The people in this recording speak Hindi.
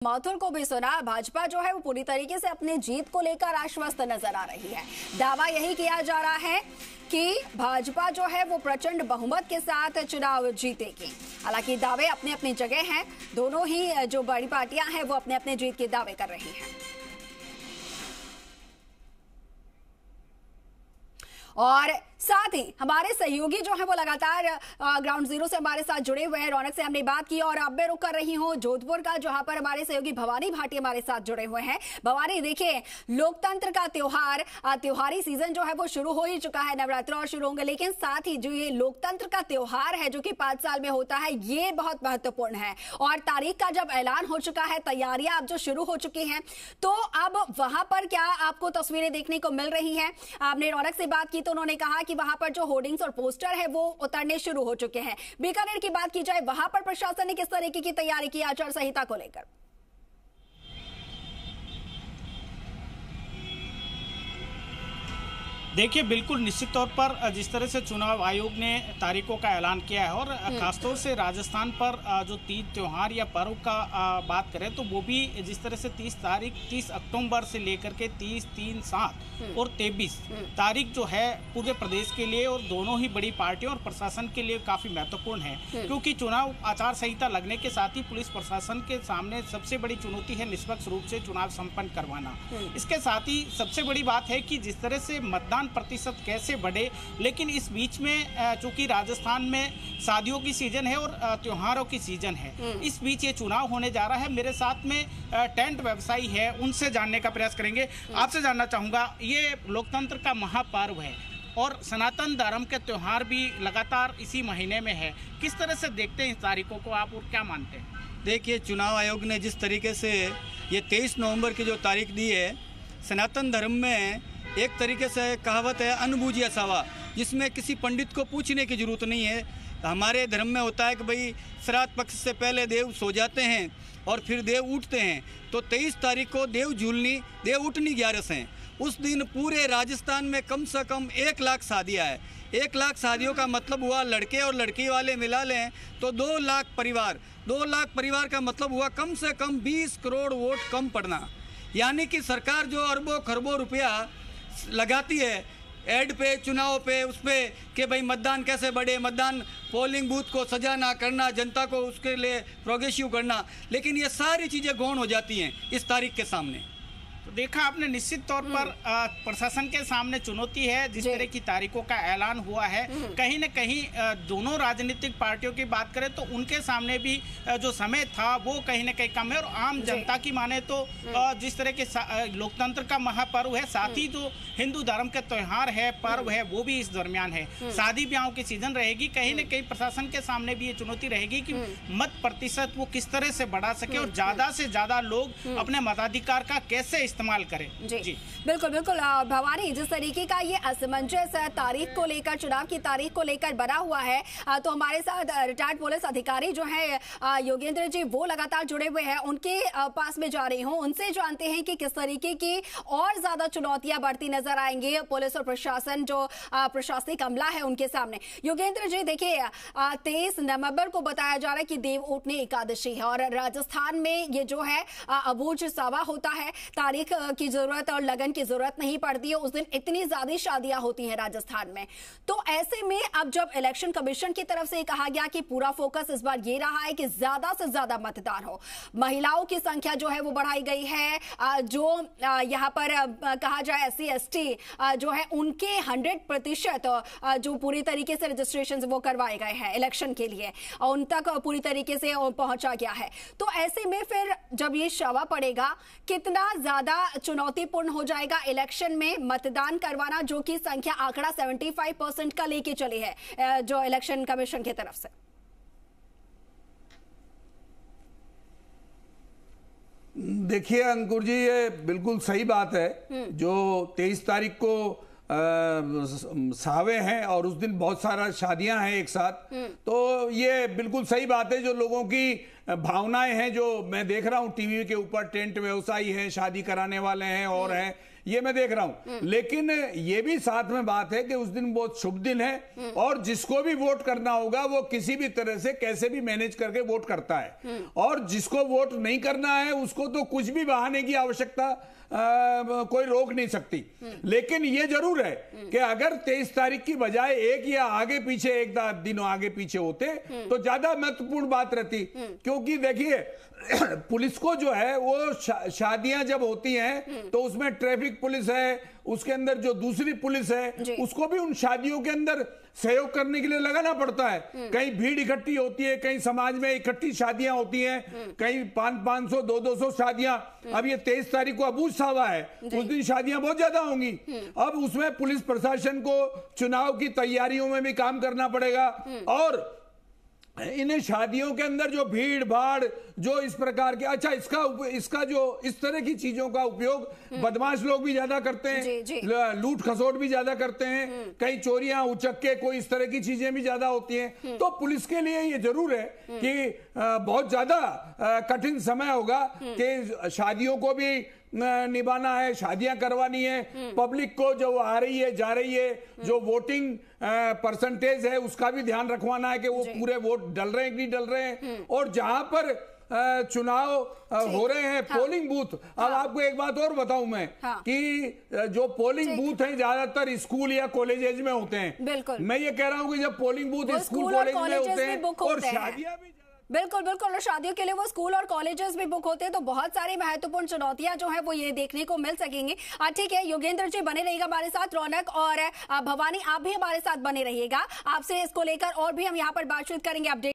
माथुर को भी सुना। भाजपा जो है वो पूरी तरीके से अपनी जीत को लेकर आश्वस्त नजर आ रही है। दावा यही किया जा रहा है कि भाजपा जो है वो प्रचंड बहुमत के साथ चुनाव जीतेगी। हालांकि दावे अपनी अपनी जगह हैं, दोनों ही जो बड़ी पार्टियां हैं वो अपने अपने जीत के दावे कर रही हैं। और साथ ही हमारे सहयोगी जो है वो लगातार ग्राउंड जीरो से हमारे साथ जुड़े हुए हैं। रौनक से हमने बात की और अब मैं रुक कर रही हूं जोधपुर का, जहां पर हमारे सहयोगी भवानी भाटी हमारे साथ जुड़े हुए हैं। भवानी, देखिए, लोकतंत्र का त्योहार, त्योहारी सीजन जो है वो शुरू हो ही चुका है, नवरात्र और शुरू होंगे, लेकिन साथ ही जो ये लोकतंत्र का त्योहार है जो कि 5 साल में होता है, ये बहुत महत्वपूर्ण है। और तारीख का जब ऐलान हो चुका है, तैयारियां अब जो शुरू हो चुकी हैं, तो अब वहां पर क्या आपको तस्वीरें देखने को मिल रही हैं? आपने रौनक से बात की तो उन्होंने कहा कि वहां पर जो होर्डिंग्स और पोस्टर है वो उतरने शुरू हो चुके हैं। बीकानेर की बात की जाए, वहां पर प्रशासन ने किस तरीके की तैयारी की आचार संहिता को लेकर? देखिए, बिल्कुल निश्चित तौर पर जिस तरह से चुनाव आयोग ने तारीखों का ऐलान किया है और खासतौर से राजस्थान पर जो तीज त्योहार या पर्व का बात करें तो वो भी जिस तरह से 30 अक्टूबर से लेकर के 30, 3, 7 और 23 तारीख जो है पूरे प्रदेश के लिए और दोनों ही बड़ी पार्टियों और प्रशासन के लिए काफ़ी महत्वपूर्ण है, क्योंकि चुनाव आचार संहिता लगने के साथ ही पुलिस प्रशासन के सामने सबसे बड़ी चुनौती है निष्पक्ष रूप से चुनाव संपन्न करवाना। इसके साथ ही सबसे बड़ी बात है कि जिस तरह से मतदान प्रतिशत कैसे बढ़े, लेकिन इस बीच में चूंकि राजस्थान में शादियों की सीजन है और त्योहारों की सीजन है, इस बीच ये चुनाव होने जा रहा है। मेरे साथ में टेंट व्यवसायी है, उनसे जानने का प्रयास करेंगे। आपसे जानना चाहूंगा, ये लोकतंत्र का महापर्व है और सनातन धर्म के त्योहार भी लगातार इसी महीने में है, किस तरह से देखते हैं इस तारीखों को आप और क्या मानते हैं? देखिए, चुनाव आयोग ने जिस तरीके से ये 23 नवंबर की जो तारीख दी है, सनातन धर्म में एक तरीके से कहावत है अनबूझिया सावा, जिसमें किसी पंडित को पूछने की जरूरत नहीं है। हमारे धर्म में होता है कि भाई श्राद्ध पक्ष से पहले देव सो जाते हैं और फिर देव उठते हैं, तो 23 तारीख को देव झूलनी देव उठनी 11 हैं। उस दिन पूरे राजस्थान में कम से कम 1 लाख शादियाँ है। 1 लाख शादियों का मतलब हुआ लड़के और लड़की वाले मिला लें तो 2 लाख परिवार। 2 लाख परिवार का मतलब हुआ कम से कम 20 करोड़ वोट कम पड़ना। यानी कि सरकार जो अरबों खरबों रुपया लगाती है एड पे, चुनाव पे, उस पे कि भाई मतदान कैसे बढ़े, मतदान पोलिंग बूथ को सजाना करना, जनता को उसके लिए प्रोग्रेसिव करना, लेकिन ये सारी चीज़ें गौण हो जाती हैं इस तारीख के सामने। तो देखा आपने, निश्चित तौर पर प्रशासन के सामने चुनौती है जिस तरह की तारीखों का ऐलान हुआ है। कहीं न कहीं दोनों राजनीतिक पार्टियों की बात करें तो उनके सामने भी जो समय था वो कहीं न कहीं कम है, और आम जनता की माने तो जिस तरह के लोकतंत्र का महापर्व है, साथ ही जो हिंदू धर्म के त्योहार है, पर्व है, वो भी इस दरमियान है। शादी ब्याहों की सीजन रहेगी, कहीं न कहीं प्रशासन के सामने भी ये चुनौती रहेगी कि मत प्रतिशत वो किस तरह से बढ़ा सके और ज्यादा से ज्यादा लोग अपने मताधिकार का कैसे इस्तेमाल करें। जी बिल्कुल बिल्कुल। भवानी, जिस तरीके का ये असमंजस तारीख को लेकर, चुनाव की तारीख को लेकर बना हुआ है, तो हमारे साथ रिटायर्ड पुलिस अधिकारी जो है योगेंद्र जी, वो लगातार जुड़े हुए हैं। उनके पास में जा रही हूँ, उनसे जानते हैं कि किस तरीके की और ज्यादा चुनौतियां बढ़ती नजर आएंगी पुलिस और प्रशासन, जो प्रशासनिक अमला है उनके सामने। योगेंद्र जी, देखिए, 23 नवंबर को बताया जा रहा है कि देव उठनी एकादशी है और राजस्थान में ये जो है अबूझ सावा होता है। तारीख की जरूरत और लगन की जरूरत नहीं पड़ती है, उस दिन इतनी ज्यादा शादियां होती हैं राजस्थान में। तो ऐसे में अब जब इलेक्शन कमीशन की तरफ से कहा गया कि पूरा फोकस इस बार ये रहा है कि ज्यादा से ज्यादा मतदान हो, महिलाओं की संख्या जो है वो बढ़ाई गई है, जो यहां पर कहा जाए SC ST जो है उनके 100% जो पूरी तरीके से रजिस्ट्रेशन वो करवाए गए हैं इलेक्शन के लिए, उन तक पूरी तरीके से पहुंचा गया है। तो ऐसे में फिर जब ये शवा पड़ेगा, कितना ज्यादा चुनौतीपूर्ण हो जाएगा इलेक्शन में मतदान करवाना, जो कि संख्या आंकड़ा 75% का लेके चली है जो इलेक्शन कमीशन की तरफ से? देखिए अंकुर जी, ये बिल्कुल सही बात है। जो 23 तारीख को सावे हैं और उस दिन बहुत सारा शादियां हैं एक साथ, तो ये बिल्कुल सही बात है। जो लोगों की भावनाएं हैं जो मैं देख रहा हूं टीवी के ऊपर, टेंट व्यवसायी हैं, शादी कराने वाले हैं और हैं, ये मैं देख रहा हूं। लेकिन ये भी साथ में बात है कि उस दिन बहुत शुभ दिन है और जिसको भी वोट करना होगा वो किसी भी तरह से कैसे भी मैनेज करके वोट करता है, और जिसको वोट नहीं करना है उसको तो कुछ भी बहाने की आवश्यकता कोई रोक नहीं सकती। लेकिन ये जरूर है कि अगर 23 तारीख की बजाय एक या आगे पीछे एक दिन आगे पीछे होते तो ज्यादा महत्वपूर्ण बात रहती, क्योंकि देखिए पुलिस को जो है वो शादियां जब होती हैं तो उसमें ट्रैफिक पुलिस है, उसके अंदर जो दूसरी पुलिस है उसको भी उन शादियों के अंदर सहयोग करने के लिए लगाना पड़ता है। कहीं भीड़ इकट्ठी होती है, कहीं समाज में इकट्ठी शादियां होती हैं, कहीं 500 200 शादियां। अब ये 23 तारीख को अबूझ सावा है, उस दिन शादियां बहुत ज्यादा होंगी। अब उसमें पुलिस प्रशासन को चुनाव की तैयारियों में भी काम करना पड़ेगा, और इन्हें शादियों के अंदर जो भीड़ भाड़ जो इस प्रकार के, अच्छा इसका जो इस तरह की चीजों का उपयोग बदमाश लोग भी ज्यादा करते हैं, लूट खसोट भी ज्यादा करते हैं, कई चोरियां उचक्के कोई इस तरह की चीजें भी ज्यादा होती हैं। तो पुलिस के लिए ये जरूर है कि बहुत ज्यादा कठिन समय होगा कि शादियों को भी निभाना है, शादियां करवानी है, पब्लिक को जो आ रही है जा रही है, जो वोटिंग परसेंटेज है उसका भी ध्यान रखवाना है कि वो पूरे वोट डल रहे हैं कि नहीं डल रहे हैं। और जहां पर चुनाव हो रहे हैं पोलिंग बूथ, अब आपको एक बात और बताऊं मैं कि जो पोलिंग बूथ हैं ज्यादातर स्कूल या कॉलेजेस में होते हैं। मैं ये कह रहा हूं कि जब पोलिंग बूथ स्कूल कॉलेज में होते हैं और शादियां भी बिल्कुल बिल्कुल, और शादियों के लिए वो स्कूल और कॉलेजेस भी बुक होते हैं, तो बहुत सारी महत्वपूर्ण चुनौतियां जो है वो ये देखने को मिल सकेंगी। ठीक है, योगेंद्र जी बने रहिएगा हमारे साथ, रौनक और भवानी आप भी हमारे साथ बने रहिएगा, आपसे इसको लेकर और भी हम यहाँ पर बातचीत करेंगे, अपडेट